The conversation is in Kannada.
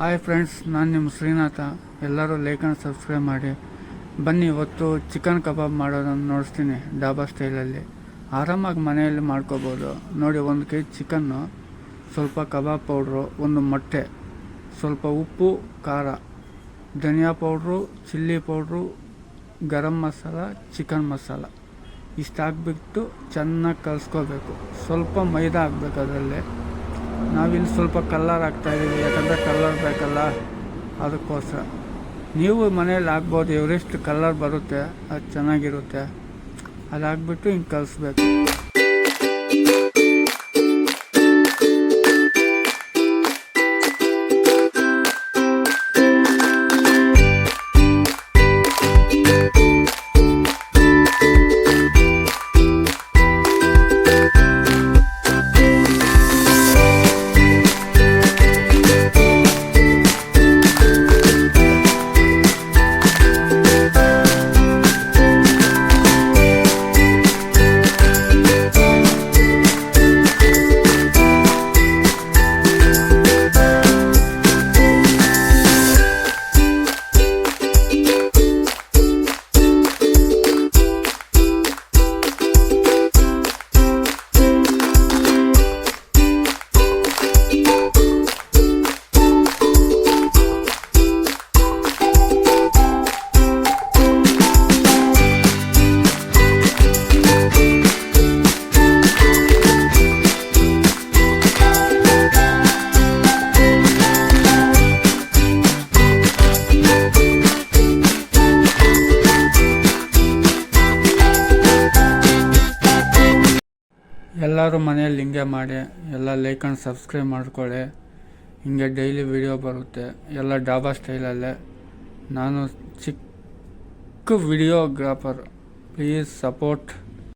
ಹಾಯ್ ಫ್ರೆಂಡ್ಸ್, ನಾನು ನಿಮ್ಮ ಶ್ರೀನಾಥ. ಎಲ್ಲರೂ ಲೈಕ್ ಆ್ಯಂಡ್ ಸಬ್ಸ್ಕ್ರೈಬ್ ಮಾಡಿ. ಬನ್ನಿ, ಇವತ್ತು ಚಿಕನ್ ಕಬಾಬ್ ಮಾಡೋದನ್ನು ನೋಡಿಸ್ತೀನಿ ಡಾಬಾ ಸ್ಟೈಲಲ್ಲಿ. ಆರಾಮಾಗಿ ಮನೆಯಲ್ಲಿ ಮಾಡ್ಕೋಬೋದು. ನೋಡಿ, 1 kg ಚಿಕನ್ನು, ಸ್ವಲ್ಪ ಕಬಾಬ್ ಪೌಡ್ರು, 1 ಮೊಟ್ಟೆ, ಸ್ವಲ್ಪ ಉಪ್ಪು, ಖಾರ, ಧನಿಯಾ powder, chilli powder, garam masala, chicken masala ಇಷ್ಟು ಹಾಕ್ಬಿಟ್ಟು ಚೆನ್ನಾಗಿ ಕಲಿಸ್ಕೋಬೇಕು. ಸ್ವಲ್ಪ ಮೈದಾ ಹಾಕ್ಬೇಕು ಅದರಲ್ಲಿ. ನಾವಿಲ್ಲಿ ಸ್ವಲ್ಪ ಕಲ್ಲರ್ ಹಾಕ್ತಾಯಿದ್ದೀವಿ, ಯಾಕಂದರೆ ಕಲ್ಲರ್ ಬೇಕಲ್ಲ, ಅದಕ್ಕೋಸ್ಕರ. ನೀವು ಮನೇಲಿ ಹಾಕ್ಬೋದು, ಎವರೆಸ್ಟ್ ಕಲ್ಲರ್ ಬರುತ್ತೆ, ಅದು ಚೆನ್ನಾಗಿರುತ್ತೆ. ಅದು ಹಾಕ್ಬಿಟ್ಟು ಹಿಂಗೆ ಕಲಿಸ್ಬೇಕು. ಎಲ್ಲರೂ ಮನೆಯಲ್ಲಿ ಹಿಂಗೆ ಮಾಡಿ, ಎಲ್ಲ ಲೈಕ್ ಆ್ಯಂಡ್ ಸಬ್ಸ್ಕ್ರೈಬ್ ಮಾಡ್ಕೊಳ್ಳಿ. ಹಿಂಗೆ ಡೈಲಿ ವಿಡಿಯೋ ಬರುತ್ತೆ, ಎಲ್ಲ ಡಾಬಾ ಸ್ಟೈಲಲ್ಲೇ. ನಾನು ಚಿಕ್ಕ ವಿಡಿಯೋಗ್ರಾಫರ್, ಪ್ಲೀಸ್ ಸಪೋರ್ಟ್.